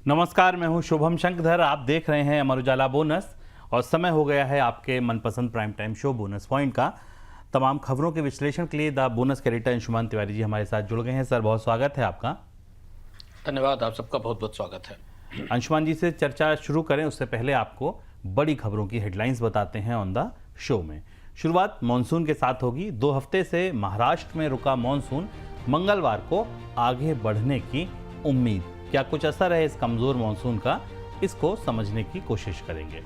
नमस्कार, मैं हूं शुभम शंकधर। आप देख रहे हैं अमर उजाला बोनस और समय हो गया है आपके मनपसंद prime time show bonus point का। तमाम खबरों के विश्लेषण के लिए द बोनस के एडिटर अंशुमान तिवारी जी हमारे साथ जुड़ गए हैं। सर, बहुत स्वागत है आपका। धन्यवाद, आप सबका बहुत बहुत स्वागत है। अंशुमान जी से चर्चा शुरू करें उससे पहले आपको बड़ी खबरों की हेडलाइंस बताते हैं ऑन द शो में। शुरुआत मानसून के साथ होगी। 2 हफ्ते से महाराष्ट्र में रुका मानसून मंगलवार को आगे बढ़ने की उम्मीद। क्या कुछ असर है इस कमजोर मानसून का, इसको समझने की कोशिश करेंगे।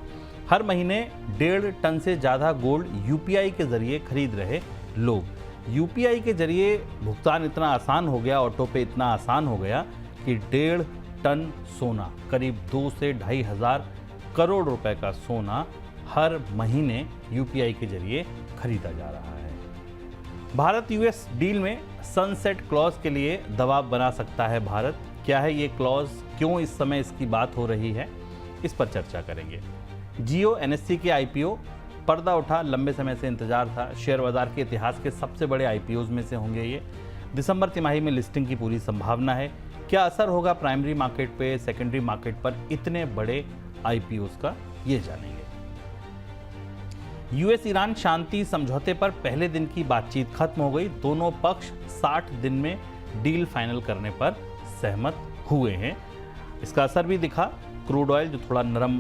हर महीने 1.5 टन से ज्यादा गोल्ड यूपीआई के जरिए खरीद रहे लोग। यूपीआई के जरिए भुगतान इतना आसान हो गया, ऑटो पे इतना आसान हो गया कि 1.5 टन सोना, करीब 2 से 2.5 हजार करोड़ रुपए का सोना हर महीने यूपीआई के जरिए खरीदा जा रहा है। भारत यूएस डील में सनसेट क्लॉज के लिए दबाव बना सकता है भारत। क्या है ये क्लॉज, क्यों इस समय इसकी बात हो रही है, इस पर चर्चा करेंगे। जियो एनएससी के आईपीओ पर्दा उठा, लंबे समय से इंतजार था। शेयर बाजार के इतिहास के सबसे बड़े आईपीओज में से होंगे ये। दिसंबर तिमाही में लिस्टिंग की पूरी संभावना है। क्या असर होगा प्राइमरी मार्केट पे, सेकेंडरी मार्केट पर इतने बड़े आईपीओज का, ये जानेंगे। यूएस ईरान शांति समझौते पर पहले दिन की बातचीत खत्म हो गई। दोनों पक्ष 60 दिन में डील फाइनल करने पर सहमत हुए हैं। इसका असर भी दिखा। क्रूड ऑयल जो थोड़ा नरम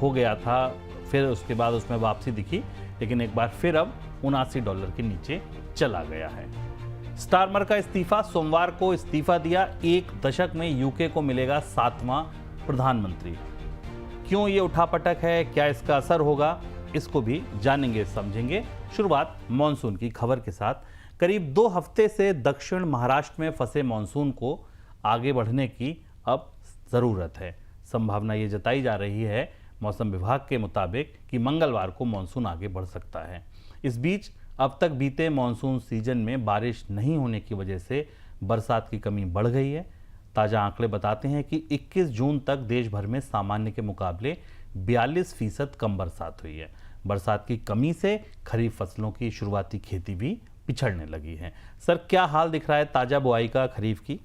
हो गया था, फिर उसके बाद उसमें वापसी दिखी, लेकिन एक बार फिर अब $79 के नीचे चला गया है। स्टारमर का इस्तीफा, सोमवार को इस्तीफा दिया। 1 दशक में यूके को मिलेगा 7वां प्रधानमंत्री। क्यों ये उठापटक है, क्या इसका असर होगा, इसको भी जानेंगे, समझेंगे। शुरुआत मॉनसून की खबर के साथ। करीब 2 हफ्ते से दक्षिण महाराष्ट्र में फंसे मॉनसून को आगे बढ़ने की अब ज़रूरत है। संभावना ये जताई जा रही है मौसम विभाग के मुताबिक कि मंगलवार को मॉनसून आगे बढ़ सकता है। इस बीच अब तक बीते मॉनसून सीजन में बारिश नहीं होने की वजह से बरसात की कमी बढ़ गई है। ताज़ा आंकड़े बताते हैं कि 21 जून तक देश भर में सामान्य के मुकाबले 42% कम बरसात हुई है। बरसात की कमी से खरीफ फसलों की शुरुआती खेती भी पिछड़ने लगी है। सर, क्या हाल दिख रहा है ताज़ा बुआई का खरीफ की?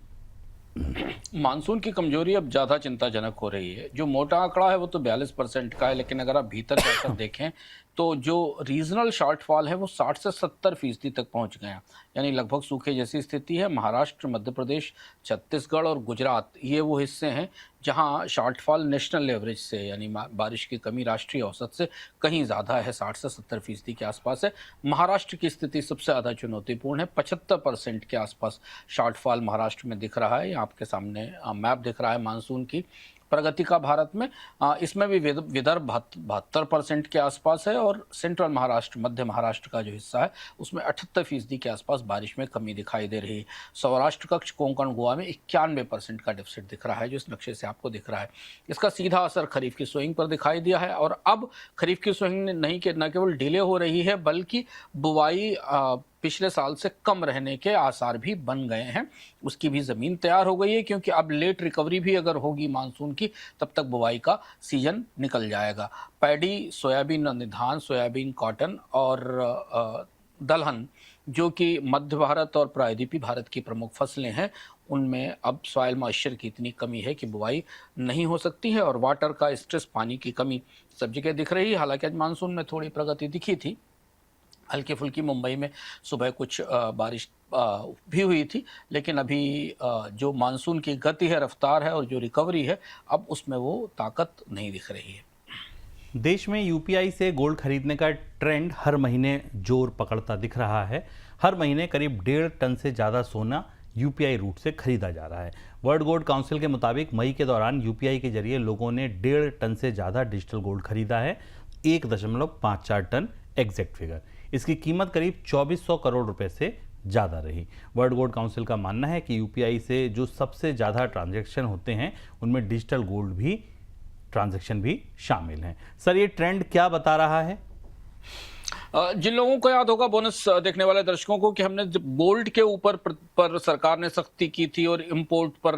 मानसून की कमजोरी अब ज़्यादा चिंताजनक हो रही है। जो मोटा आंकड़ा है वो तो 42% का है, लेकिन अगर आप भीतर जाकर देखें तो जो रीजनल शॉर्टफॉल है वो 60 से 70% तक पहुंच गया। यानी लगभग सूखे जैसी स्थिति है। महाराष्ट्र, मध्य प्रदेश, छत्तीसगढ़ और गुजरात, ये वो हिस्से हैं जहां शॉर्टफॉल नेशनल एवरेज से, यानी बारिश की कमी राष्ट्रीय औसत से कहीं ज़्यादा है, 60 से 70% के आसपास है। महाराष्ट्र की स्थिति सबसे ज़्यादा चुनौतीपूर्ण है। 75% के आसपास शॉर्टफॉल महाराष्ट्र में दिख रहा है। ये आपके सामने मैप दिख रहा है मानसून की प्रगति का भारत में। इसमें भी विदर्भ 72% के आसपास है और सेंट्रल महाराष्ट्र, मध्य महाराष्ट्र का जो हिस्सा है उसमें 78% के आसपास बारिश में कमी दिखाई दे रही है। सौराष्ट्र कक्ष, कोंकण, गोवा में 91% का डिफिसिट दिख रहा है, जो इस नक्शे से आपको दिख रहा है। इसका सीधा असर खरीफ की सोइंग पर दिखाई दिया है और अब खरीफ की सोइंग न केवल डिले हो रही है बल्कि बुवाई पिछले साल से कम रहने के आसार भी बन गए हैं। उसकी भी ज़मीन तैयार हो गई है, क्योंकि अब लेट रिकवरी भी अगर होगी मानसून की तब तक बुवाई का सीजन निकल जाएगा। पैडी, सोयाबीन और धान, सोयाबीन, कॉटन और दलहन, जो कि मध्य भारत और प्रायद्वीपीय भारत की प्रमुख फसलें हैं, उनमें अब सॉइल मॉइस्चर की इतनी कमी है कि बुवाई नहीं हो सकती है और वाटर का स्ट्रेस, पानी की कमी सब जगह दिख रही है। हालांकि आज मानसून में थोड़ी प्रगति दिखी थी। हल्की फुल्की मुंबई में सुबह कुछ बारिश भी हुई थी, लेकिन अभी जो मानसून की गति है, रफ्तार है और जो रिकवरी है, अब उसमें वो ताकत नहीं दिख रही है। देश में यूपीआई से गोल्ड खरीदने का ट्रेंड हर महीने जोर पकड़ता दिख रहा है। हर महीने करीब 1.5 टन से ज़्यादा सोना यूपीआई रूट से खरीदा जा रहा है। वर्ल्ड गोल्ड काउंसिल के मुताबिक मई के दौरान यूपीआई के जरिए लोगों ने 1.5 टन से ज़्यादा डिजिटल गोल्ड खरीदा है। 1.54 टन एग्जैक्ट फिगर। इसकी कीमत करीब 2400 करोड़ रुपए से ज़्यादा रही। वर्ल्ड गोल्ड काउंसिल का मानना है कि यूपीआई से जो सबसे ज़्यादा ट्रांजैक्शन होते हैं उनमें डिजिटल गोल्ड भी ट्रांजैक्शन भी शामिल हैं। सर, ये ट्रेंड क्या बता रहा है? जिन लोगों को याद होगा, बोनस देखने वाले दर्शकों को, कि हमने जब गोल्ड के ऊपर पर सरकार ने सख्ती की थी और इंपोर्ट पर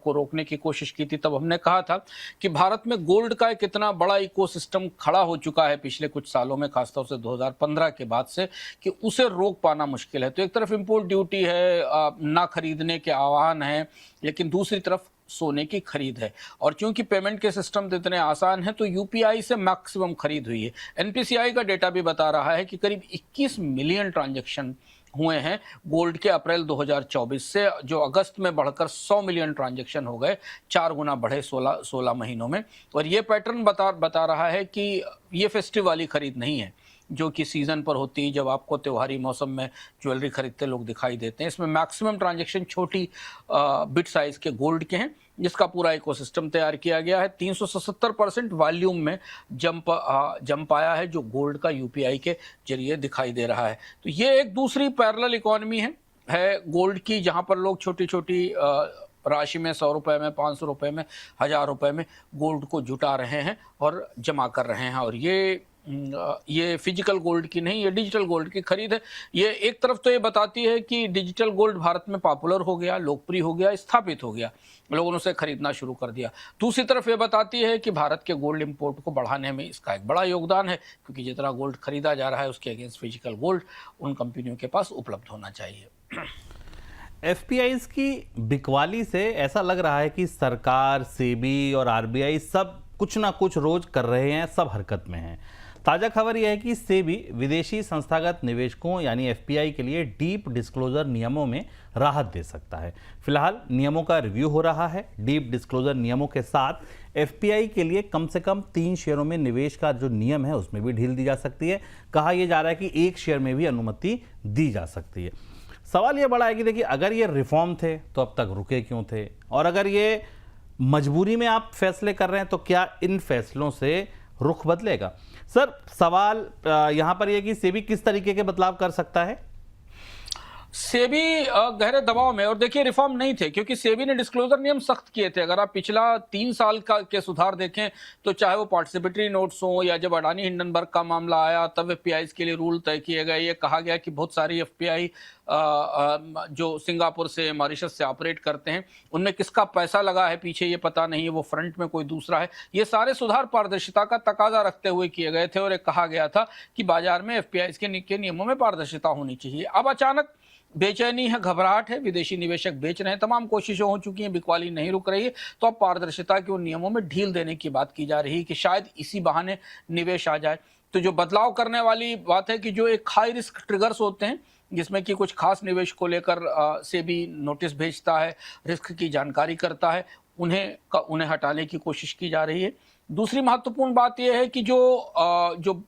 को रोकने की कोशिश की थी, तब हमने कहा था कि भारत में गोल्ड का एक इतना बड़ा इकोसिस्टम खड़ा हो चुका है पिछले कुछ सालों में, खासतौर से 2015 के बाद से, कि उसे रोक पाना मुश्किल है। तो एक तरफ इंपोर्ट ड्यूटी है, ना खरीदने के आह्वान है, लेकिन दूसरी तरफ सोने की खरीद है। और चूंकि पेमेंट के सिस्टम तो इतने आसान हैं तो यूपीआई से मैक्सिमम खरीद हुई है। एनपीसीआई का डेटा भी बता रहा है कि करीब 21 मिलियन ट्रांजैक्शन हुए हैं गोल्ड के अप्रैल 2024 से, जो अगस्त में बढ़कर 100 मिलियन ट्रांजैक्शन हो गए, 4 गुना बढ़े 16 महीनों में। और ये पैटर्न बता रहा है कि ये फेस्टिव वाली खरीद नहीं है जो कि सीज़न पर होती है, जब आपको त्योहारी मौसम में ज्वेलरी खरीदते लोग दिखाई देते हैं। इसमें मैक्सिमम ट्रांजैक्शन छोटी बिट साइज़ के गोल्ड के हैं, जिसका पूरा इकोसिस्टम तैयार किया गया है। 377% वॉल्यूम में जंप आया है, जो गोल्ड का यूपीआई के जरिए दिखाई दे रहा है। तो ये एक दूसरी पैरेलल इकोनॉमी है गोल्ड की, जहाँ पर लोग छोटी छोटी राशि में 100 रुपये में, 500 रुपये में, 1000 रुपये में गोल्ड को जुटा रहे हैं और जमा कर रहे हैं। और ये फिजिकल गोल्ड की नहीं, ये डिजिटल गोल्ड की खरीद है। ये एक तरफ तो ये बताती है कि डिजिटल गोल्ड भारत में पॉपुलर हो गया, लोकप्रिय हो गया, स्थापित हो गया, लोगों ने उसे खरीदना शुरू कर दिया। दूसरी तरफ ये बताती है कि भारत के गोल्ड इंपोर्ट को बढ़ाने में इसका एक बड़ा योगदान है, क्योंकि जितना गोल्ड खरीदा जा रहा है उसके अगेंस्ट फिजिकल गोल्ड उन कंपनियों के पास उपलब्ध होना चाहिए। एफपीआईज की बिकवाली से ऐसा लग रहा है कि सरकार, सेबी और आरबीआई सब कुछ ना कुछ रोज कर रहे हैं, सब हरकत में हैं। ताज़ा खबर यह है कि सेबी विदेशी संस्थागत निवेशकों यानी एफपीआई के लिए डीप डिस्क्लोजर नियमों में राहत दे सकता है। फिलहाल नियमों का रिव्यू हो रहा है। डीप डिस्क्लोजर नियमों के साथ एफपीआई के लिए कम से कम 3 शेयरों में निवेश का जो नियम है उसमें भी ढील दी जा सकती है। कहा यह जा रहा है कि 1 शेयर में भी अनुमति दी जा सकती है। सवाल यह बड़ा है कि देखिए, अगर ये रिफॉर्म थे तो अब तक रुके क्यों थे, और अगर ये मजबूरी में आप फैसले कर रहे हैं तो क्या इन फैसलों से रुख बदलेगा? सर, सवाल यहां पर यह कि सेबी किस तरीके के बदलाव कर सकता है? सेबी गहरे दबाव में, और देखिए रिफॉर्म नहीं थे, क्योंकि सेबी ने डिस्क्लोजर नियम सख्त किए थे। अगर आप पिछला 3 साल के सुधार देखें तो चाहे वो पार्टिसिपेटरी नोट्स हो या जब अडानी हिंडनबर्ग का मामला आया तब एफपीआई के लिए रूल तय किए गए। ये कहा गया कि बहुत सारी एफपीआई जो सिंगापुर से, मॉरिशस से ऑपरेट करते हैं, उनमें किसका पैसा लगा है पीछे ये पता नहीं है, वो फ्रंट में कोई दूसरा है। ये सारे सुधार पारदर्शिता का तकाजा रखते हुए किए गए थे, और एक कहा गया था कि बाजार में एफपीआई के नियमों में पारदर्शिता होनी चाहिए। अब अचानक बेचैनी है, घबराहट है, विदेशी निवेशक बेच रहे हैं, तमाम कोशिशें हो चुकी हैं, बिकवाली नहीं रुक रही है, तो अब पारदर्शिता के उन नियमों में ढील देने की बात की जा रही है कि शायद इसी बहाने निवेश आ जाए। तो जो बदलाव करने वाली बात है कि जो एक हाई रिस्क ट्रिगर्स होते हैं, जिसमें कि कुछ खास निवेश को लेकर सेबी नोटिस भेजता है, रिस्क की जानकारी करता है, उन्हें हटाने की कोशिश की जा रही है। दूसरी महत्वपूर्ण बात यह है कि जो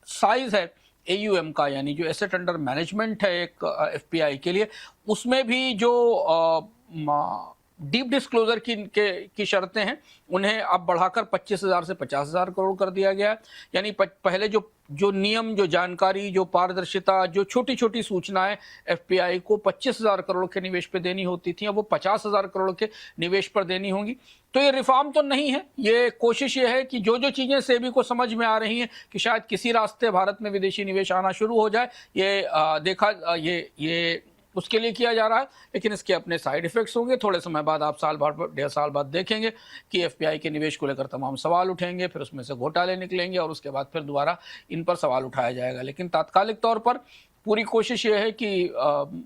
साइज है AUM का, यानी जो एसेट अंडर मैनेजमेंट है एक एफपीआई के लिए, उसमें भी जो डीप डिस्क्लोजर की शर्तें हैं उन्हें अब बढ़ाकर 25,000 से 50,000 करोड़ कर दिया गया है। यानी पहले जो नियम, जो जानकारी, जो पारदर्शिता, जो छोटी छोटी सूचनाएं एफपीआई को 25,000 करोड़ के निवेश पे देनी होती थी, अब वो 50,000 करोड़ के निवेश पर देनी होंगी। तो ये रिफॉर्म तो नहीं है, ये कोशिश ये है कि जो चीज़ें सेबी को समझ में आ रही हैं कि शायद किसी रास्ते भारत में विदेशी निवेश आना शुरू हो जाए, ये उसके लिए किया जा रहा है। लेकिन इसके अपने साइड इफेक्ट्स होंगे। थोड़े समय बाद आप साल भर 1.5 साल बाद देखेंगे कि एफपीआई के निवेश को लेकर तमाम सवाल उठेंगे, फिर उसमें से घोटाले निकलेंगे और उसके बाद फिर दोबारा इन पर सवाल उठाया जाएगा। लेकिन तात्कालिक तौर पर पूरी कोशिश ये है कि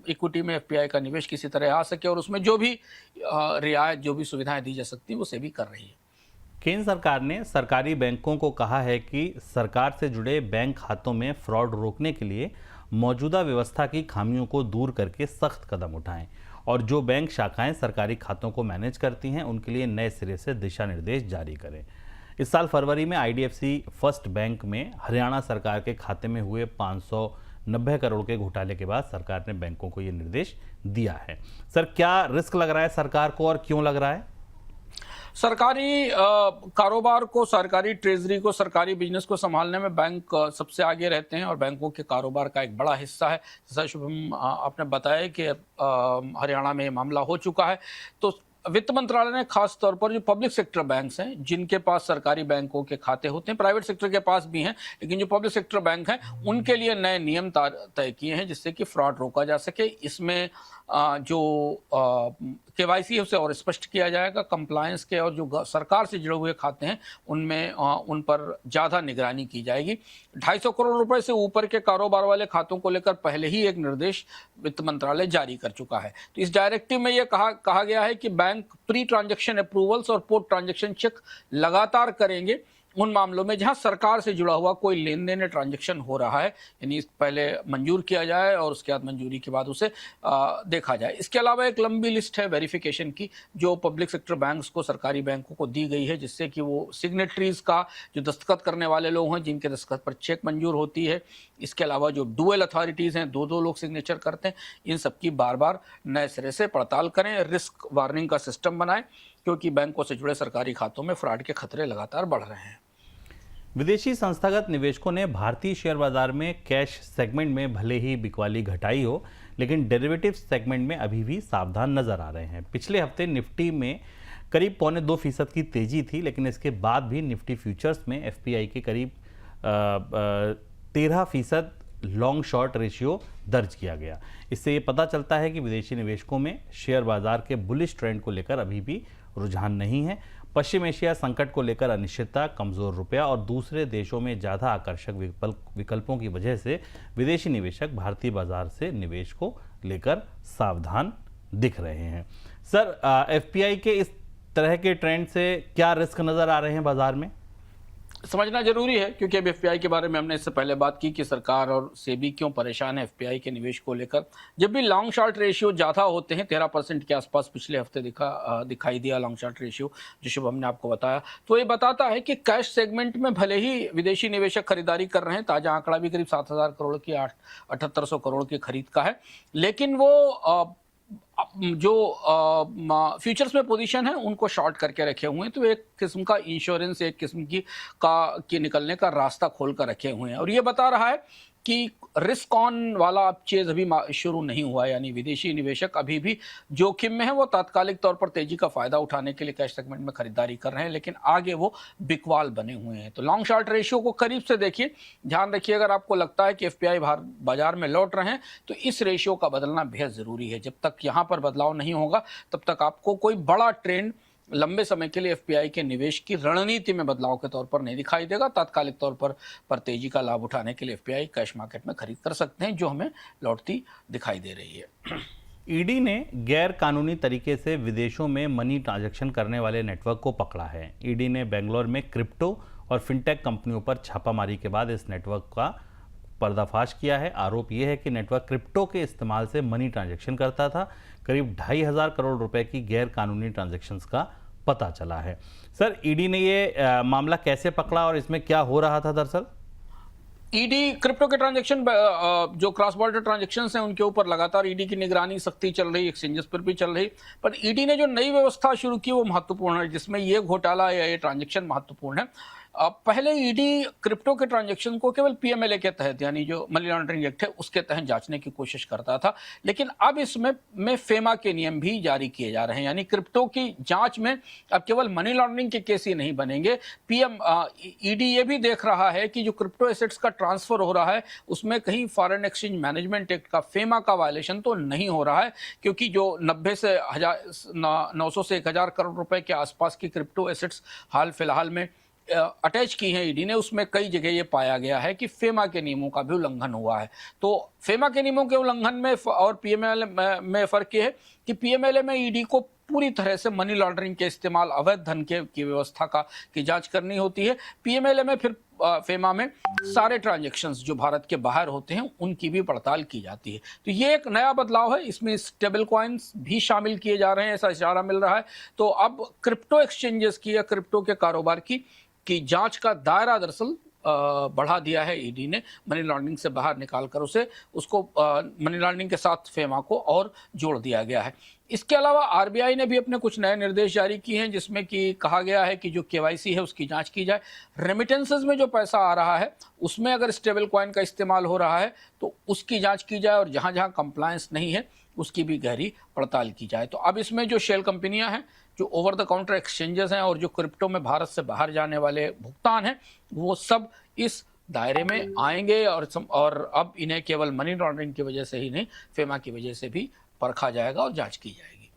इक्विटी में एफपीआई का निवेश किसी तरह आ सके, और उसमें जो भी रियायत, जो भी सुविधाएं दी जा सकती है वो सेबी कर रही है। केंद्र सरकार ने सरकारी बैंकों को कहा है कि सरकार से जुड़े बैंक खातों में फ्रॉड रोकने के लिए मौजूदा व्यवस्था की खामियों को दूर करके सख्त कदम उठाएं, और जो बैंक शाखाएं सरकारी खातों को मैनेज करती हैं उनके लिए नए सिरे से दिशा निर्देश जारी करें। इस साल फरवरी में आईडीएफसी फर्स्ट बैंक में हरियाणा सरकार के खाते में हुए 590 करोड़ के घोटाले के बाद सरकार ने बैंकों को ये निर्देश दिया है। सर, क्या रिस्क लग रहा है सरकार को, और क्यों लग रहा है? सरकारी कारोबार को, सरकारी ट्रेजरी को, सरकारी बिजनेस को संभालने में बैंक सबसे आगे रहते हैं और बैंकों के कारोबार का एक बड़ा हिस्सा है। जैसा शुभम आपने बताया कि हरियाणा में मामला हो चुका है, तो वित्त मंत्रालय ने खास तौर पर जो पब्लिक सेक्टर बैंक्स हैं, जिनके पास सरकारी बैंकों के खाते होते हैं, प्राइवेट सेक्टर के पास भी हैं, लेकिन जो पब्लिक सेक्टर बैंक हैं उनके लिए नए नियम तय किए हैं जिससे कि फ्रॉड रोका जा सके। इसमें जो केवाईसी है उसे और स्पष्ट किया जाएगा, कंप्लायंस के, और जो सरकार से जुड़े हुए खाते हैं उनमें उन पर ज़्यादा निगरानी की जाएगी। 250 करोड़ रुपए से ऊपर के कारोबार वाले खातों को लेकर पहले ही एक निर्देश वित्त मंत्रालय जारी कर चुका है। तो इस डायरेक्टिव में यह कहा गया है कि bank bank pre transaction approvals और पोस्ट ट्रांजैक्शन चेक लगातार करेंगे उन मामलों में जहां सरकार से जुड़ा हुआ कोई लेन देन या ट्रांजैक्शन हो रहा है, यानी पहले मंजूर किया जाए और उसके बाद मंजूरी के बाद उसे देखा जाए। इसके अलावा एक लंबी लिस्ट है वेरिफिकेशन की जो पब्लिक सेक्टर बैंक्स को, सरकारी बैंकों को दी गई है, जिससे कि वो सिग्नेटरीज का, जो दस्तखत करने वाले लोग हैं जिनके दस्तखत पर चेक मंजूर होती है, इसके अलावा जो डुअल अथॉरिटीज़ हैं, दो लोग सिग्नेचर करते हैं, इन सबकी बार बार नए सिरे से पड़ताल करें, रिस्क वार्निंग का सिस्टम बनाएं, क्योंकि बैंकों से जुड़े सरकारी खातों में फ्रॉड के खतरे लगातार बढ़ रहे हैं। विदेशी संस्थागत निवेशकों ने भारतीय शेयर बाजार में कैश सेगमेंट में भले ही बिकवाली घटाई हो, लेकिन डेरिवेटिव सेगमेंट में अभी भी सावधान नजर आ रहे हैं। पिछले हफ्ते निफ्टी में करीब 0.25% की तेजी थी, लेकिन इसके बाद भी निफ्टी फ्यूचर्स में एफपीआई के करीब 13% लॉन्ग शॉर्ट रेशियो दर्ज किया गया। इससे ये पता चलता है कि विदेशी निवेशकों में शेयर बाजार के बुलिश ट्रेंड को लेकर अभी भी रुझान नहीं है। पश्चिम एशिया संकट को लेकर अनिश्चितता, कमजोर रुपया और दूसरे देशों में ज़्यादा आकर्षक विकल्पों की वजह से विदेशी निवेशक भारतीय बाजार से निवेश को लेकर सावधान दिख रहे हैं। सर, एफपीआई के इस तरह के ट्रेंड से क्या रिस्क नज़र आ रहे हैं बाजार में? समझना जरूरी है, क्योंकि अब एफपीआई के बारे में हमने इससे पहले बात की कि सरकार और सेबी क्यों परेशान है एफपीआई के निवेश को लेकर। जब भी लॉन्ग शॉर्ट रेशियो ज़्यादा होते हैं, 13% के आसपास पिछले हफ्ते दिखाई दिया लॉन्ग शॉर्ट रेशियो, जो शुभ हमने आपको बताया, तो ये बताता है कि कैश सेगमेंट में भले ही विदेशी निवेशक खरीदारी कर रहे हैं, ताज़ा आंकड़ा भी करीब 7,000 करोड़ की 7800 करोड़ की खरीद का है, लेकिन वो जो फ्यूचर्स में पोजीशन है उनको शॉर्ट करके रखे हुए हैं। तो एक किस्म का इंश्योरेंस, एक किस्म की निकलने का रास्ता खोल कर रखे हुए हैं, और ये बता रहा है कि रिस्क ऑन वाला अब चीज अभी शुरू नहीं हुआ है, यानी विदेशी निवेशक अभी भी जोखिम में है। वो तात्कालिक तौर पर तेजी का फायदा उठाने के लिए कैश सेगमेंट में खरीदारी कर रहे हैं, लेकिन आगे वो बिकवाल बने हुए हैं। तो लॉन्ग शॉर्ट रेशियो को करीब से देखिए, ध्यान रखिए, अगर आपको लगता है कि एफपीआई बाजार में लौट रहे हैं तो इस रेशियो का बदलना बेहद जरूरी है। जब तक यहाँ पर बदलाव नहीं होगा तब तक आपको कोई बड़ा ट्रेंड लंबे समय के लिए एफपीआई के निवेश की रणनीति में बदलाव के तौर पर नहीं दिखाई देगा। तात्कालिक तौर पर तेजी का लाभ उठाने के लिए एफपीआई कैश मार्केट में खरीद कर सकते हैं, जो हमें लौटती दिखाई दे रही है। ईडी ने गैर कानूनी तरीके से विदेशों में मनी ट्रांजैक्शन करने वाले नेटवर्क को पकड़ा है। ईडी ने बेंगलोर में क्रिप्टो और फिनटेक कंपनियों पर छापामारी के बाद इस नेटवर्क का पर्दाफाश किया है। आरोप यह है कि नेटवर्क क्रिप्टो के इस्तेमाल से मनी ट्रांजैक्शन करता था। करीब 2,500 करोड़ रुपए की गैर कानूनी ट्रांजैक्शंस का पता चला है। सर, ईडी ने ये मामला कैसे पकड़ा और इसमें क्या हो रहा था? दरअसल ईडी क्रिप्टो के ट्रांजैक्शन, जो क्रॉस बॉर्डर ट्रांजैक्शंस हैं, उनके ऊपर लगातार ईडी की निगरानी सख्ती चल रही, एक्सचेंजेस पर भी चल रही, पर ईडी ने जो नई व्यवस्था शुरू की वो महत्वपूर्ण है, जिसमें ये घोटाला या ये ट्रांजैक्शन महत्वपूर्ण है। पहले ईडी क्रिप्टो के ट्रांजैक्शन को केवल पीएमएलए के तहत, यानी जो मनी लॉन्ड्रिंग एक्ट है उसके तहत जांचने की कोशिश करता था, लेकिन अब इसमें फेमा के नियम भी जारी किए जा रहे हैं, यानी क्रिप्टो की जांच में अब केवल मनी लॉन्ड्रिंग के केस ही नहीं बनेंगे। ईडी ये भी देख रहा है कि जो क्रिप्टो एसेट्स का ट्रांसफर हो रहा है उसमें कहीं फॉरेन एक्सचेंज मैनेजमेंट एक्ट का, फेमा का वायलेशन तो नहीं हो रहा है, क्योंकि जो 900 से 1,000 करोड़ रुपए के आसपास की क्रिप्टो एसेट्स हाल फिलहाल में अटैच की हैं ईडी ने, उसमें कई जगह ये पाया गया है कि फेमा के नियमों का भी उल्लंघन हुआ है। तो फेमा के नियमों के उल्लंघन में और पीएमएलए में फर्क ये है कि पीएमएलए में ईडी को पूरी तरह से मनी लॉन्ड्रिंग के इस्तेमाल, अवैध धन की व्यवस्था की जांच करनी होती है। पीएमएलए में फिर फेमा में सारे ट्रांजैक्शंस जो भारत के बाहर होते हैं उनकी भी पड़ताल की जाती है। तो ये एक नया बदलाव है, इसमें स्टेबल कॉइन्स भी शामिल किए जा रहे हैं, ऐसा इशारा मिल रहा है। तो अब क्रिप्टो एक्सचेंजेस की या क्रिप्टो के कारोबार की जांच का दायरा दरअसल बढ़ा दिया है ईडी ने, मनी लॉन्ड्रिंग से बाहर निकालकर उसको मनी लॉन्ड्रिंग के साथ फेमा को और जोड़ दिया गया है। इसके अलावा आरबीआई ने भी अपने कुछ नए निर्देश जारी किए हैं, जिसमें कि कहा गया है कि जो केवाईसी है उसकी जांच की जाए। रेमिटेंसेस में जो पैसा आ रहा है उसमें अगर स्टेबल कॉइन का इस्तेमाल हो रहा है तो उसकी जांच की जाए, और जहां जहां कंप्लायंस नहीं है उसकी भी गहरी पड़ताल की जाए। तो अब इसमें जो शेल कंपनियां हैं, जो ओवर द काउंटर एक्सचेंजेस हैं और जो क्रिप्टो में भारत से बाहर जाने वाले भुगतान हैं, वो सब इस दायरे में आएंगे, और अब इन्हें केवल मनी लॉन्ड्रिंग की वजह से ही नहीं, फेमा की वजह से भी परखा जाएगा और जांच की जाएगी।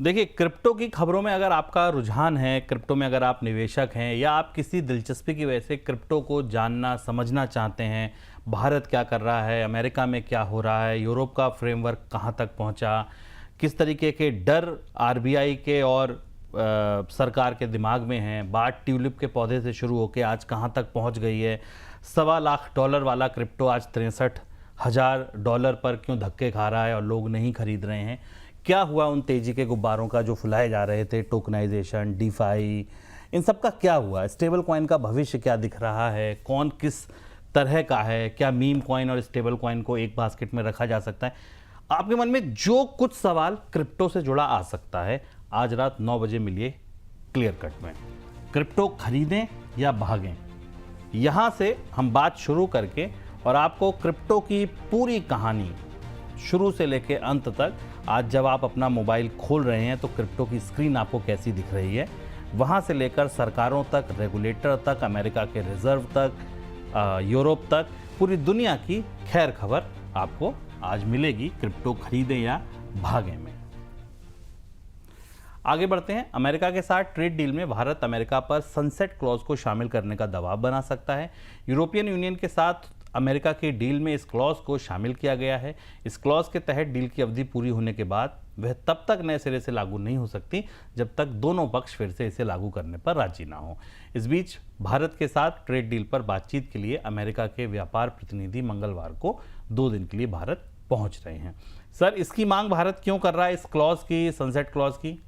देखिए, क्रिप्टो की खबरों में अगर आपका रुझान है, क्रिप्टो में अगर आप निवेशक हैं या आप किसी दिलचस्पी की वजह से क्रिप्टो को जानना समझना चाहते हैं, भारत क्या कर रहा है, अमेरिका में क्या हो रहा है, यूरोप का फ्रेमवर्क कहाँ तक पहुँचा, किस तरीके के डर आरबीआई के और सरकार के दिमाग में हैं। बात ट्यूलिप के पौधे से शुरू होकर आज कहाँ तक पहुँच गई है। $1.25 वाला क्रिप्टो आज $63,000 पर क्यों धक्के खा रहा है और लोग नहीं खरीद रहे हैं। क्या हुआ उन तेजी के गुब्बारों का जो फुलाए जा रहे थे, टोकनाइजेशन, डीफाई, इन सब का क्या हुआ। स्टेबल कॉइन का भविष्य क्या दिख रहा है, कौन किस तरह का है, क्या मीम कॉइन और स्टेबल कॉइन को एक बास्केट में रखा जा सकता है। आपके मन में जो कुछ सवाल क्रिप्टो से जुड़ा आ सकता है, आज रात 9 बजे मिलिए क्लियर कट में। क्रिप्टो खरीदें या भागें, यहां से हम बात शुरू करके और आपको क्रिप्टो की पूरी कहानी शुरू से लेकर अंत तक, आज जब आप अपना मोबाइल खोल रहे हैं तो क्रिप्टो की स्क्रीन आपको कैसी दिख रही है, वहां से लेकर सरकारों तक, रेगुलेटर तक, अमेरिका के रिजर्व तक, यूरोप तक, पूरी दुनिया की खैर खबर आपको आज मिलेगी क्रिप्टो खरीदें या भागें में। आगे बढ़ते हैं। अमेरिका के साथ ट्रेड डील में भारत अमेरिका पर सनसेट क्लॉज को शामिल करने का दबाव बना सकता है। यूरोपियन यूनियन के साथ अमेरिका की डील में इस क्लॉज को शामिल किया गया है। इस क्लॉज के तहत डील की अवधि पूरी होने के बाद वह तब तक नए सिरे से लागू नहीं हो सकती जब तक दोनों पक्ष फिर से इसे लागू करने पर राजी ना हो। इस बीच भारत के साथ ट्रेड डील पर बातचीत के लिए अमेरिका के व्यापार प्रतिनिधि मंगलवार को 2 दिन के लिए भारत पहुंच रहे हैं। सर, इसकी मांग भारत क्यों कर रहा है, इस क्लॉज की, सनसेट क्लॉज की?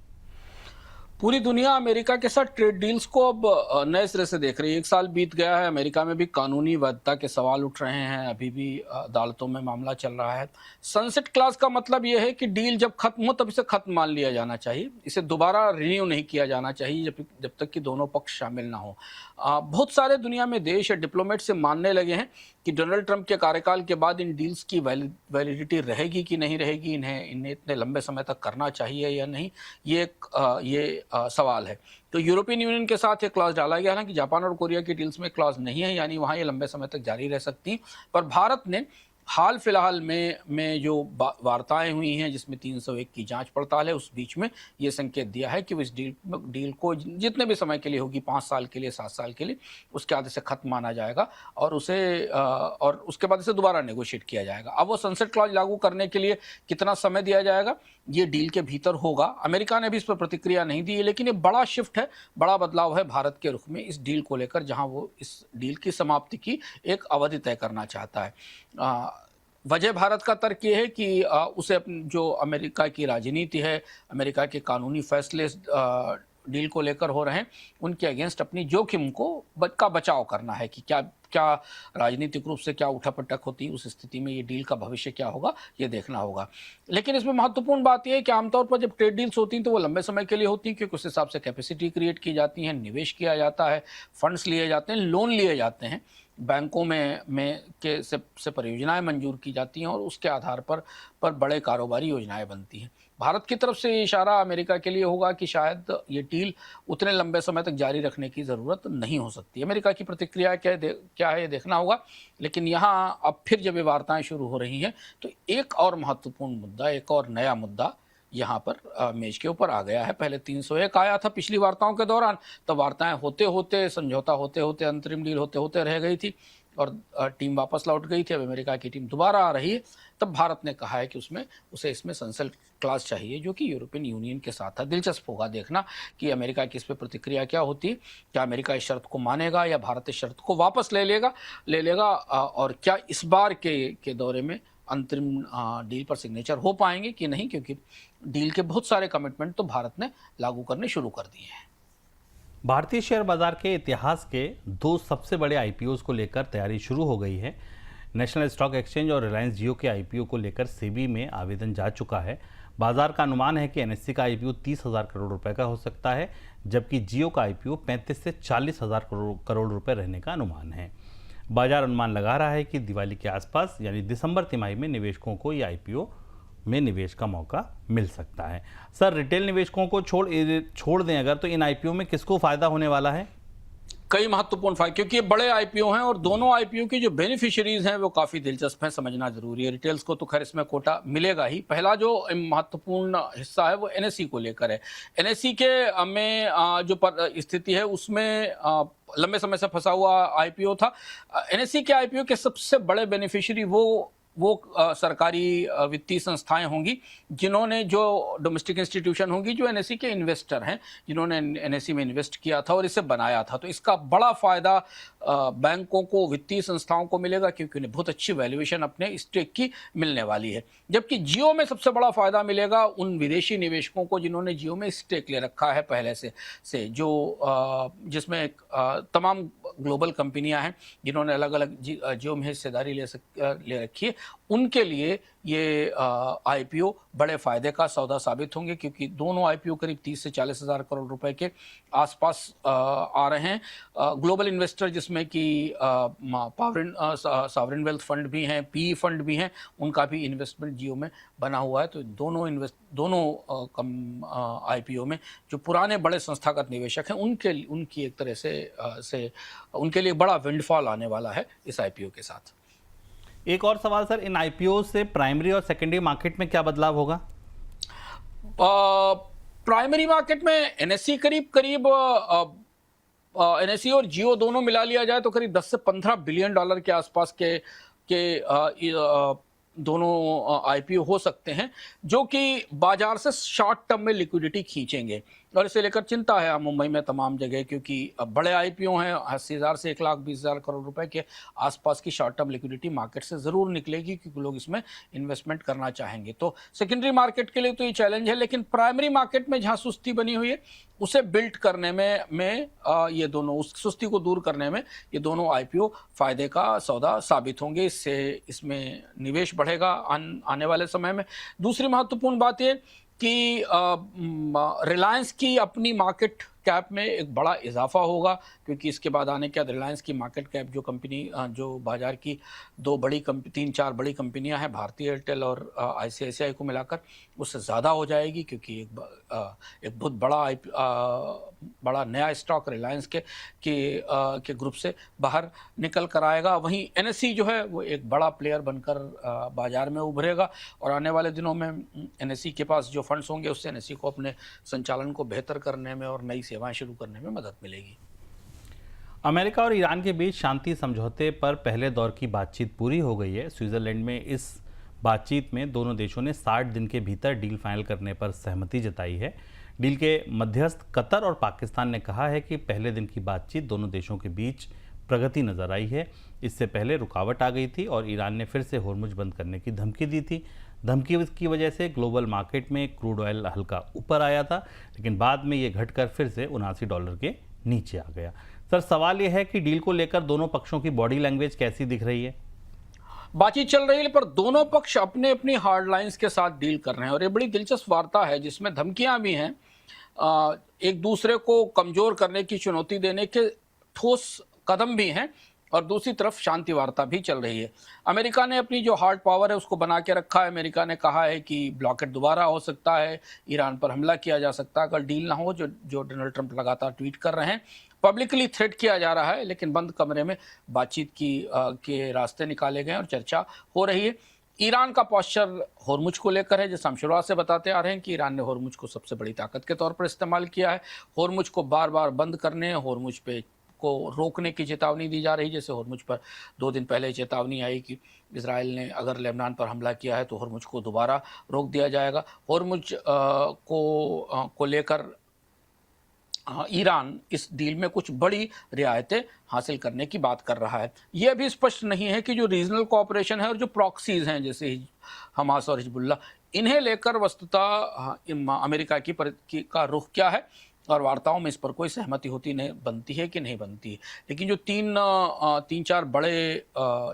पूरी दुनिया अमेरिका के साथ ट्रेड डील्स को अब नए सिरे से देख रही है। 1 साल बीत गया है, अमेरिका में भी कानूनी वैधता के सवाल उठ रहे हैं, अभी भी अदालतों में मामला चल रहा है। सनसेट क्लॉज का मतलब यह है कि डील जब खत्म हो तब इसे खत्म मान लिया जाना चाहिए, इसे दोबारा रिन्यू नहीं किया जाना चाहिए जब तक कि दोनों पक्ष शामिल ना हो। बहुत सारे दुनिया में देश या डिप्लोमेट से मानने लगे हैं कि डोनाल्ड ट्रंप के कार्यकाल के बाद इन डील्स की वैलिडिटी रहेगी कि नहीं रहेगी, इन्हें इतने लंबे समय तक करना चाहिए या नहीं, ये सवाल है। तो यूरोपियन यूनियन के साथ ये क्लॉज डाला गया, हालांकि जापान और कोरिया की डील्स में क्लॉज नहीं है, यानी वहाँ ये लंबे समय तक जारी रह सकती। पर भारत ने हाल फिलहाल में जो वार्ताएं हुई हैं जिसमें 301 की जांच पड़ताल है, उस बीच में ये संकेत दिया है कि वो इस डील को जितने भी समय के लिए होगी, 5 साल के लिए, 7 साल के लिए, उसके आधे से खत्म माना जाएगा और उसके बाद इसे दोबारा नेगोशिएट किया जाएगा। अब वो सनसेट क्लॉज लागू करने के लिए कितना समय दिया जाएगा, ये डील के भीतर होगा। अमेरिका ने भी इस पर प्रतिक्रिया नहीं दी है, लेकिन ये बड़ा शिफ्ट है, बड़ा बदलाव है भारत के रुख में इस डील को लेकर, जहां वो इस डील की समाप्ति की एक अवधि तय करना चाहता है। वजह भारत का तर्क ये है कि उसे जो अमेरिका की राजनीति है, अमेरिका के कानूनी फैसले डील को लेकर हो रहे हैं, उनके अगेंस्ट अपनी जोखिम का बचाव करना है कि क्या राजनीतिक रूप से क्या उठापटक होती है, उस स्थिति में ये डील का भविष्य क्या होगा, ये देखना होगा। लेकिन इसमें महत्वपूर्ण बात यह है कि आमतौर पर जब ट्रेड डील्स होती हैं तो वो लंबे समय के लिए होती हैं, क्योंकि उस हिसाब से कैपेसिटी क्रिएट की जाती है, निवेश किया जाता है, फंड्स लिए जाते हैं, लोन लिए जाते हैं, बैंकों से परियोजनाएं मंजूर की जाती हैं और उसके आधार पर बड़े कारोबारी योजनाएं बनती हैं। भारत की तरफ से इशारा अमेरिका के लिए होगा कि शायद ये डील उतने लंबे समय तक जारी रखने की ज़रूरत नहीं हो सकती। अमेरिका की प्रतिक्रिया क्या है ये देखना होगा। लेकिन यहाँ अब फिर जब ये वार्ताएं शुरू हो रही हैं तो एक और महत्वपूर्ण मुद्दा, एक और नया मुद्दा यहाँ पर मेज के ऊपर आ गया है। पहले 301 आया था पिछली वार्ताओं के दौरान, तब वार्ताएं होते होते, समझौता होते होते, अंतरिम डील होते होते रह गई थी और टीम वापस लौट गई थी। अब अमेरिका की टीम दोबारा आ रही है, तब भारत ने कहा है कि उसे इसमें सनसेट क्लॉज चाहिए, जो कि यूरोपियन यूनियन के साथ था। दिलचस्प होगा देखना कि अमेरिका की इस पर प्रतिक्रिया क्या होती है। क्या अमेरिका इस शर्त को मानेगा या भारत इस शर्त को वापस ले लेगा और क्या इस बार के दौरे में अंतरिम डील पर सिग्नेचर हो पाएंगे कि नहीं, क्योंकि डील के बहुत सारे कमिटमेंट तो भारत ने लागू करने शुरू कर दिए हैं। भारतीय शेयर बाजार के इतिहास के 2 सबसे बड़े आईपीओज को लेकर तैयारी शुरू हो गई है। नेशनल स्टॉक एक्सचेंज और रिलायंस जियो के आईपीओ को लेकर सेबी में आवेदन जा चुका है। बाजार का अनुमान है कि एनएससी का आईपीओ 30,000 करोड़ रुपए का हो सकता है, जबकि जियो का आईपीओ 35 से 40,000 करोड़ रुपए रहने का अनुमान है। बाजार अनुमान लगा रहा है कि दिवाली के आसपास यानी दिसंबर तिमाही में निवेशकों को ये आईपीओ में निवेश का मौका मिल सकता है। सर, रिटेल निवेशकों को छोड़ दें अगर, तो इन आईपीओ में किसको फायदा होने वाला है? कई महत्वपूर्ण फायदे, क्योंकि ये बड़े आईपीओ हैं और दोनों आईपीओ की जो बेनिफिशियरीज हैं वो काफ़ी दिलचस्प हैं, समझना जरूरी है। रिटेल्स को तो खैर इसमें कोटा मिलेगा ही। पहला जो महत्वपूर्ण हिस्सा है वो एनएसई को लेकर है। एनएसई के में जो स्थिति है उसमें लंबे समय से फंसा हुआ आईपीओ था। एनएसई के आईपीओ के सबसे बड़े बेनिफिशियरी वो वो सरकारी वित्तीय संस्थाएं होंगी जिन्होंने, जो डोमेस्टिक इंस्टीट्यूशन होंगी, जो एनएसई के इन्वेस्टर हैं, जिन्होंने एनएसई में इन्वेस्ट किया था और इसे बनाया था। तो इसका बड़ा फायदा बैंकों को, वित्तीय संस्थाओं को मिलेगा, क्योंकि उन्हें बहुत अच्छी वैल्यूएशन अपने स्टेक की मिलने वाली है। जबकि जियो में सबसे बड़ा फायदा मिलेगा उन विदेशी निवेशकों को जिन्होंने जियो में स्टेक ले रखा है पहले से जो जिसमें तमाम ग्लोबल कंपनियां हैं जिन्होंने अलग अलग जियो में हिस्सेदारी ले रखी है। उनके लिए ये आईपीओ बड़े फायदे का सौदा साबित होंगे, क्योंकि दोनों आईपीओ करीब 30 से 40 हज़ार करोड़ रुपए के आसपास आ रहे हैं। ग्लोबल इन्वेस्टर जिसमें कि सॉवरेन वेल्थ फंड भी हैं, पीई फंड भी हैं, उनका भी इन्वेस्टमेंट जियो में बना हुआ है। तो दोनों आईपीओ में जो पुराने बड़े संस्थागत निवेशक हैं उनकी एक तरह से उनके लिए बड़ा विंडफॉल आने वाला है इस आईपीओ के साथ। एक और सवाल सर, इन आईपीओ से प्राइमरी और सेकेंडरी मार्केट में क्या बदलाव होगा? प्राइमरी मार्केट में एनएसई करीब एनएसई और जियो दोनों मिला लिया जाए तो करीब 10 से 15 बिलियन डॉलर के आसपास के दोनों आईपीओ हो सकते हैं, जो कि बाजार से शॉर्ट टर्म में लिक्विडिटी खींचेंगे। और इसे लेकर चिंता है मुंबई में तमाम जगह, क्योंकि बड़े आईपीओ हैं, 80,000 से 1,20,000 करोड़ रुपए के आसपास की शॉर्ट टर्म लिक्विडिटी मार्केट से ज़रूर निकलेगी, क्योंकि लोग इसमें इन्वेस्टमेंट करना चाहेंगे। तो सेकेंडरी मार्केट के लिए तो ये चैलेंज है, लेकिन प्राइमरी मार्केट में जहाँ सुस्ती बनी हुई है उसे बिल्ड करने में ये दोनों, उस सुस्ती को दूर करने में ये दोनों आईपीओ फायदे का सौदा साबित होंगे। इसमें निवेश बढ़ेगा आने वाले समय में। दूसरी महत्वपूर्ण बात ये कि रिलायंस की अपनी मार्केट कैप में एक बड़ा इजाफा होगा, क्योंकि इसके बाद आने के बाद रिलायंस की मार्केट कैप जो बाजार की 3-4 बड़ी कंपनियां हैं, भारतीय एयरटेल और आईसीआईसीआई को मिलाकर, उससे ज़्यादा हो जाएगी, क्योंकि एक बहुत बड़ा नया स्टॉक रिलायंस के ग्रुप से बाहर निकल कर आएगा। वहीं एनएसई जो है वो एक बड़ा प्लेयर बनकर बाजार में उभरेगा, और आने वाले दिनों में एनएसई के पास जो फंड्स होंगे उससे एनएसई को अपने संचालन को बेहतर करने में और नई सेवाएं शुरू करने में मदद मिलेगी। अमेरिका और ईरान के बीच शांति समझौते पर पहले दौर की बातचीत पूरी हो गई है। स्विट्जरलैंड में इस बातचीत में दोनों देशों ने 60 दिन के भीतर डील फाइनल करने पर सहमति जताई है। डील के मध्यस्थ कतर और पाकिस्तान ने कहा है कि पहले दिन की बातचीत दोनों देशों के बीच प्रगति नजर आई है। इससे पहले रुकावट आ गई थी और ईरान ने फिर से होर्मुज बंद करने की धमकी दी थी। धमकी की वजह से ग्लोबल मार्केट में क्रूड ऑयल हल्का ऊपर आया था, लेकिन बाद में ये घटकर फिर से $79 के नीचे आ गया। सर, सवाल यह है कि डील को लेकर दोनों पक्षों की बॉडी लैंग्वेज कैसी दिख रही है? बातचीत चल रही है, पर दोनों पक्ष अपने अपनी हार्ड लाइंस के साथ डील कर रहे हैं, और ये बड़ी दिलचस्प वार्ता है जिसमें धमकियां भी हैं, एक दूसरे को कमजोर करने की चुनौती देने के ठोस कदम भी हैं, और दूसरी तरफ शांति वार्ता भी चल रही है। अमेरिका ने अपनी जो हार्ड पावर है उसको बना के रखा है। अमेरिका ने कहा है कि ब्लॉकेट दोबारा हो सकता है, ईरान पर हमला किया जा सकता है अगर डील ना हो, जो डोनाल्ड ट्रंप लगातार ट्वीट कर रहे हैं। पब्लिकली थ्रेट किया जा रहा है, लेकिन बंद कमरे में बातचीत के रास्ते निकाले गए और चर्चा हो रही है। ईरान का पोस्चर होर्मुज को लेकर है, जैसे हम शुरुआत से बताते आ रहे हैं कि ईरान ने होर्मुज को सबसे बड़ी ताकत के तौर पर इस्तेमाल किया है। होर्मुज को बार बार बंद करने, होर्मुज पे को रोकने की चेतावनी दी जा रही। जैसे होर्मुज पर 2 दिन पहले चेतावनी आई कि इजराइल ने अगर लेबनान पर हमला किया है तो होर्मुज को दोबारा रोक दिया जाएगा। होर्मुज को लेकर ईरान इस डील में कुछ बड़ी रियायतें हासिल करने की बात कर रहा है। यह भी स्पष्ट नहीं है कि जो रीजनल कोऑपरेशन है और जो प्रॉक्सीज हैं जैसे हमास और हिजबुल्लाह, इन्हें लेकर वस्तुतः अमेरिका का रुख क्या है, और वार्ताओं में इस पर कोई सहमति बनती है कि नहीं बनती है। लेकिन जो 3-4 बड़े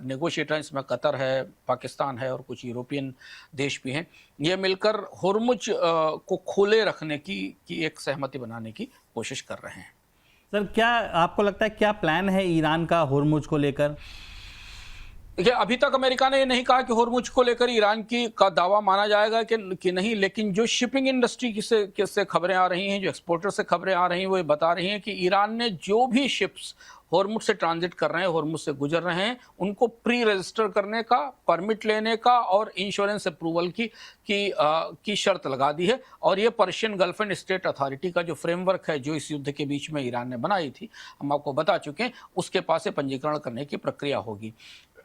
नेगोशिएटर, इसमें कतर है, पाकिस्तान है और कुछ यूरोपियन देश भी हैं, ये मिलकर होर्मुज को खोले रखने की एक सहमति बनाने की कोशिश कर रहे हैं। सर, क्या आपको लगता है क्या प्लान है ईरान का होर्मुज को लेकर? देखिए, अभी तक अमेरिका ने ये नहीं कहा कि होर्मुज को लेकर ईरान का दावा माना जाएगा कि नहीं, लेकिन जो शिपिंग इंडस्ट्री से खबरें आ रही हैं, जो एक्सपोर्टर से खबरें आ रही हैं, वो ये बता रही हैं कि ईरान ने जो भी शिप्स होर्मुज से ट्रांजिट कर रहे हैं, होर्मुज से गुजर रहे हैं, उनको प्री रजिस्टर करने का, परमिट लेने का और इंश्योरेंस अप्रूवल की शर्त लगा दी है। और ये Persian gulf and state authority का जो फ्रेमवर्क है, जो इस युद्ध के बीच में ईरान ने बनाई थी, हम आपको बता चुके हैं, उसके पास से पंजीकरण करने की प्रक्रिया होगी।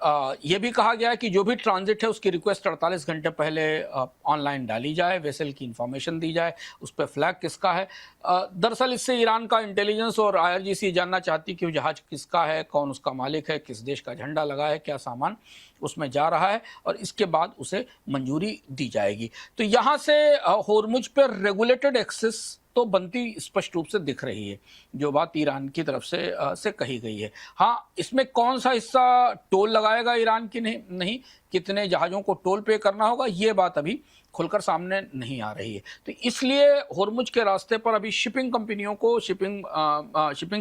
ये भी कहा गया है कि जो भी ट्रांजिट है उसकी रिक्वेस्ट 48 घंटे पहले ऑनलाइन डाली जाए, वेसल की इंफॉर्मेशन दी जाए, उस पर फ्लैग किसका है। दरअसल इससे ईरान का इंटेलिजेंस और IRGC जानना चाहती कि वो जहाज किसका है, कौन उसका मालिक है, किस देश का झंडा लगा है, क्या सामान उसमें जा रहा है, और इसके बाद उसे मंजूरी दी जाएगी। तो यहाँ से होर्मुज पर रेगुलेटेड एक्सेस तो बनती स्पष्ट रूप से दिख रही है, जो बात ईरान की तरफ से कही गई है। हाँ, इसमें कौन सा हिस्सा टोल लगाएगा ईरान की नहीं, कितने जहाज़ों को टोल पे करना होगा, ये बात अभी खुलकर सामने नहीं आ रही है। तो इसलिए होर्मुज के रास्ते पर अभी शिपिंग कंपनियों को, शिपिंग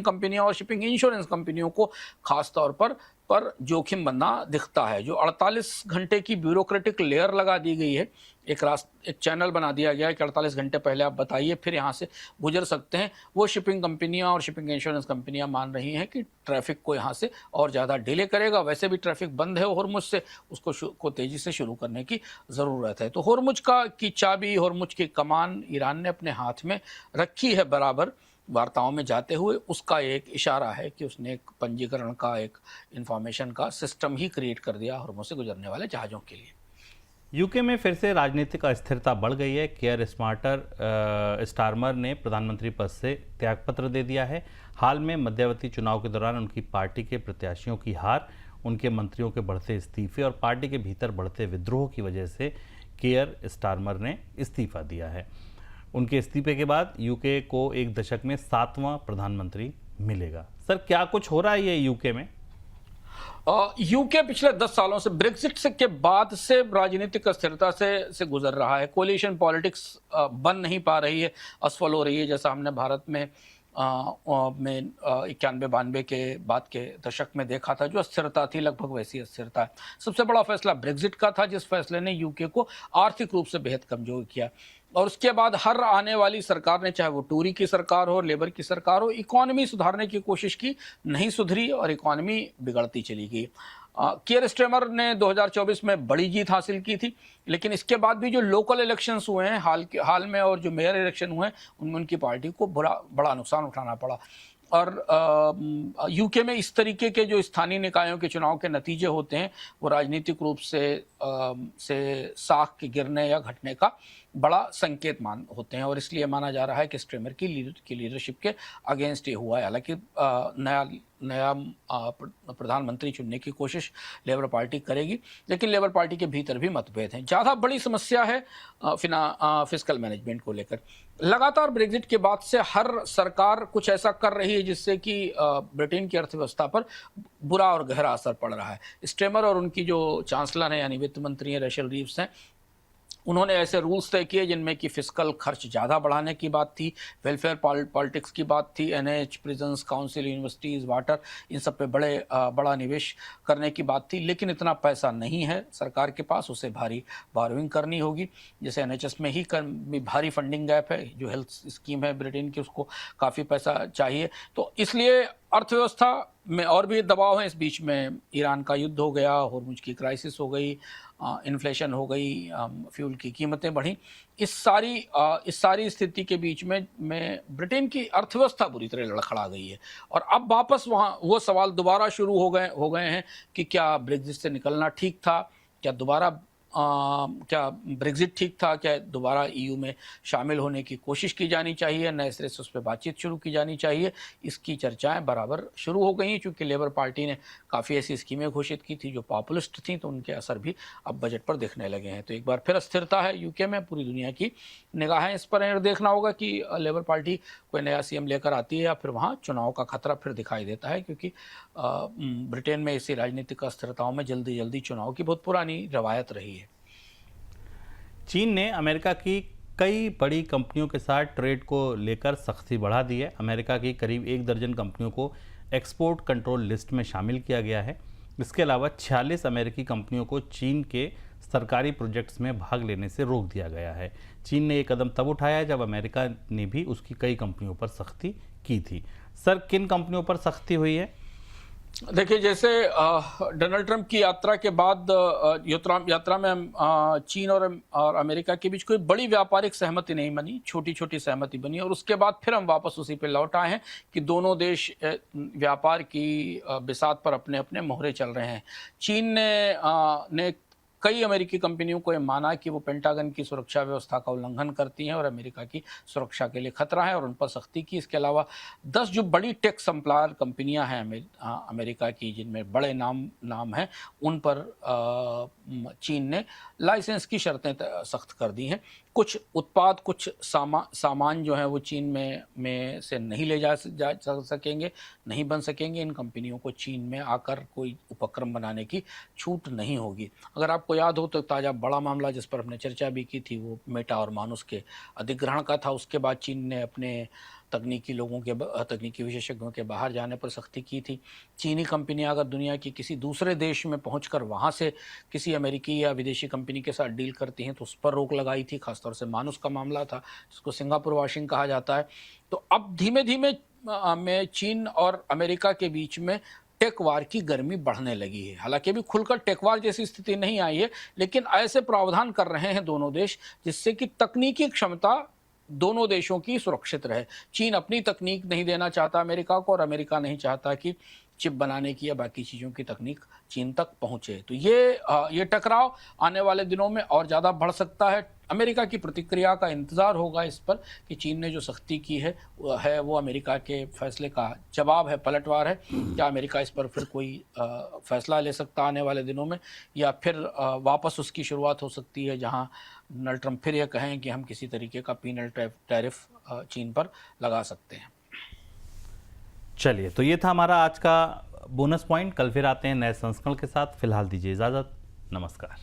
कंपनियों और शिपिंग इंश्योरेंस कंपनियों को खास तौर पर जोखिम बनना दिखता है। जो 48 घंटे की ब्यूरोक्रेटिक लेयर लगा दी गई है, एक चैनल बना दिया गया है कि 48 घंटे पहले आप बताइए, फिर यहाँ से गुजर सकते हैं। वो शिपिंग कंपनियाँ और शिपिंग इंश्योरेंस कंपनियाँ मान रही हैं कि ट्रैफिक को यहाँ से और ज़्यादा डिले करेगा। वैसे भी ट्रैफिक बंद है होर्मुज से, उसको तेज़ी से शुरू करने की ज़रूरत है। तो होर्मुज की चाबी, होर्मुज की कमान ईरान ने अपने हाथ में रखी है बराबर वार्ताओं में जाते हुए। उसका एक इशारा है कि उसने एक पंजीकरण का, एक इंफॉर्मेशन का सिस्टम ही क्रिएट कर दिया होर्मुज से गुजरने वाले जहाज़ों के लिए। यूके में फिर से राजनीतिक अस्थिरता बढ़ गई है। केयर स्टारमर ने प्रधानमंत्री पद से त्यागपत्र दे दिया है। हाल में मध्यावधि चुनाव के दौरान उनकी पार्टी के प्रत्याशियों की हार, उनके मंत्रियों के बढ़ते इस्तीफे और पार्टी के भीतर बढ़ते विद्रोह की वजह से केयर स्टारमर ने इस्तीफा दिया है। उनके इस्तीफे के बाद यूके को एक दशक में 7वां प्रधानमंत्री मिलेगा। सर, क्या कुछ हो रहा है ये यूके में? यूके पिछले 10 सालों से, ब्रेक्जिट से के बाद से राजनीतिक अस्थिरता से गुजर रहा है। कोलिशन पॉलिटिक्स बन नहीं पा रही है, असफल हो रही है, जैसा हमने भारत में 91-92 के बाद के दशक में देखा था। जो अस्थिरता थी लगभग वैसी अस्थिरता है। सबसे बड़ा फैसला ब्रेक्जिट का था, जिस फैसले ने यूके को आर्थिक रूप से बेहद कमजोर किया। और उसके बाद हर आने वाली सरकार ने, चाहे वो टूरी की सरकार हो, लेबर की सरकार हो, इकॉनमी सुधारने की कोशिश की, नहीं सुधरी और इकॉनमी बिगड़ती चली गई। कियर स्टारमर ने 2024 में बड़ी जीत हासिल की थी, लेकिन इसके बाद भी जो लोकल इलेक्शंस हुए हैं हाल में और जो मेयर इलेक्शन हुए हैं, उनमें उनकी पार्टी को बड़ा नुकसान उठाना पड़ा। और यूके में इस तरीके के जो स्थानीय निकायों के चुनाव के नतीजे होते हैं, वो राजनीतिक रूप से साख के गिरने या घटने का बड़ा संकेत होते हैं। और इसलिए माना जा रहा है कि स्टारमर की लीडरशिप के अगेंस्ट ये हुआ है। हालांकि नया प्रधानमंत्री चुनने की कोशिश लेबर पार्टी करेगी, लेकिन लेबर पार्टी के भीतर भी मतभेद हैं। ज़्यादा बड़ी समस्या है फिस्कल मैनेजमेंट को लेकर। लगातार ब्रेक्जिट के बाद से हर सरकार कुछ ऐसा कर रही है जिससे कि ब्रिटेन की अर्थव्यवस्था पर बुरा और गहरा असर पड़ रहा है। स्टारमर और उनकी जो चांसलर हैं, यानी वित्त मंत्री हैं, रेचल रीव्स हैं, उन्होंने ऐसे रूल्स तय किए जिनमें कि फिस्कल खर्च ज़्यादा बढ़ाने की बात थी, वेलफेयर पॉलिटिक्स की बात थी, NH, prisons, council, universities, water, इन सब पे बड़ा निवेश करने की बात थी। लेकिन इतना पैसा नहीं है सरकार के पास, उसे भारी बोरोइंग करनी होगी। जैसे NHS में ही भारी फंडिंग गैप है, जो हेल्थ स्कीम है ब्रिटेन की, उसको काफ़ी पैसा चाहिए। तो इसलिए अर्थव्यवस्था में और भी दबाव है। इस बीच में ईरान का युद्ध हो गया, होर्मुज की क्राइसिस हो गई, इन्फ्लेशन हो गई, फ्यूल की कीमतें बढ़ी। इस सारी स्थिति के बीच में ब्रिटेन की अर्थव्यवस्था बुरी तरह लड़खड़ा गई है। और अब वापस वहाँ वो सवाल दोबारा शुरू हो गए हैं कि क्या ब्रेक्जिट से निकलना ठीक था, क्या ब्रेक्जिट ठीक था, क्या दोबारा EU में शामिल होने की कोशिश की जानी चाहिए, नए सिरे से उस पर बातचीत शुरू की जानी चाहिए। इसकी चर्चाएं बराबर शुरू हो गई हैं, क्योंकि लेबर पार्टी ने काफ़ी ऐसी स्कीमें घोषित की थी जो पॉपुलिस्ट थी, तो उनके असर भी अब बजट पर दिखने लगे हैं। तो एक बार फिर अस्थिरता है यूके में, पूरी दुनिया की निगाहें इस पर हैं। देखना होगा कि लेबर पार्टी कोई नया CM लेकर आती है या फिर वहाँ चुनाव का खतरा फिर दिखाई देता है, क्योंकि ब्रिटेन में इसी राजनीतिक अस्थिरताओं में जल्दी चुनाव की बहुत पुरानी रवायत रही है। चीन ने अमेरिका की कई बड़ी कंपनियों के साथ ट्रेड को लेकर सख्ती बढ़ा दी है। अमेरिका की करीब 1 दर्जन कंपनियों को एक्सपोर्ट कंट्रोल लिस्ट में शामिल किया गया है। इसके अलावा 46 अमेरिकी कंपनियों को चीन के सरकारी प्रोजेक्ट्स में भाग लेने से रोक दिया गया है। चीन ने ये कदम तब उठाया जब अमेरिका ने भी उसकी कई कंपनियों पर सख्ती की थी। सर, किन कंपनियों पर सख्ती हुई है? देखिए, जैसे डोनाल्ड ट्रंप की यात्रा के बाद यात्रा में चीन और अमेरिका के बीच कोई बड़ी व्यापारिक सहमति नहीं बनी, छोटी छोटी सहमति बनी, और उसके बाद फिर हम वापस उसी पे लौट आए हैं कि दोनों देश व्यापार की बिसात पर अपने अपने मोहरे चल रहे हैं। चीन ने कई अमेरिकी कंपनियों को यह माना कि वो पेंटागन की सुरक्षा व्यवस्था का उल्लंघन करती हैं और अमेरिका की सुरक्षा के लिए खतरा है, और उन पर सख्ती की। इसके अलावा 10 जो बड़ी टेक सप्लायर कंपनियां हैं अमेरिका की, जिनमें बड़े नाम हैं, उन पर चीन ने लाइसेंस की शर्तें सख्त कर दी हैं। कुछ उत्पाद, कुछ सामान जो है वो चीन में से नहीं ले जा सकेंगे, नहीं बन सकेंगे। इन कंपनियों को चीन में आकर कोई उपक्रम बनाने की छूट नहीं होगी। अगर आपको याद हो तो ताज़ा बड़ा मामला जिस पर हमने चर्चा भी की थी वो मेटा और मानुस के अधिग्रहण का था। उसके बाद चीन ने अपने तकनीकी विशेषज्ञों के बाहर जाने पर सख्ती की थी। चीनी कंपनियां अगर दुनिया की किसी दूसरे देश में पहुंचकर वहां से किसी अमेरिकी या विदेशी कंपनी के साथ डील करती हैं तो उस पर रोक लगाई थी। खासतौर से मानुस का मामला था, जिसको सिंगापुर वॉशिंग कहा जाता है। तो अब धीमे धीमे में चीन और अमेरिका के बीच में टेक वार की गर्मी बढ़ने लगी है। हालांकि अभी खुलकर टेक वार जैसी स्थिति नहीं आई है, लेकिन ऐसे प्रावधान कर रहे हैं दोनों देश जिससे कि तकनीकी क्षमता दोनों देशों की सुरक्षित रहे। चीन अपनी तकनीक नहीं देना चाहता अमेरिका को, और अमेरिका नहीं चाहता कि चिप बनाने की या बाकी चीज़ों की तकनीक चीन तक पहुंचे। तो ये टकराव आने वाले दिनों में और ज़्यादा बढ़ सकता है। अमेरिका की प्रतिक्रिया का इंतज़ार होगा इस पर कि चीन ने जो सख्ती की है वो अमेरिका के फैसले का जवाब है, पलटवार है। क्या अमेरिका इस पर फिर कोई फैसला ले सकता आने वाले दिनों में, या फिर वापस उसकी शुरुआत हो सकती है जहां डोनाल्ड ट्रंप फिर यह कहें कि हम किसी तरीके का पीनल टैरिफ चीन पर लगा सकते हैं। चलिए, तो ये था हमारा आज का बोनस पॉइंट। कल फिर आते हैं नए संस्करण के साथ। फिलहाल दीजिए इजाज़त। नमस्कार।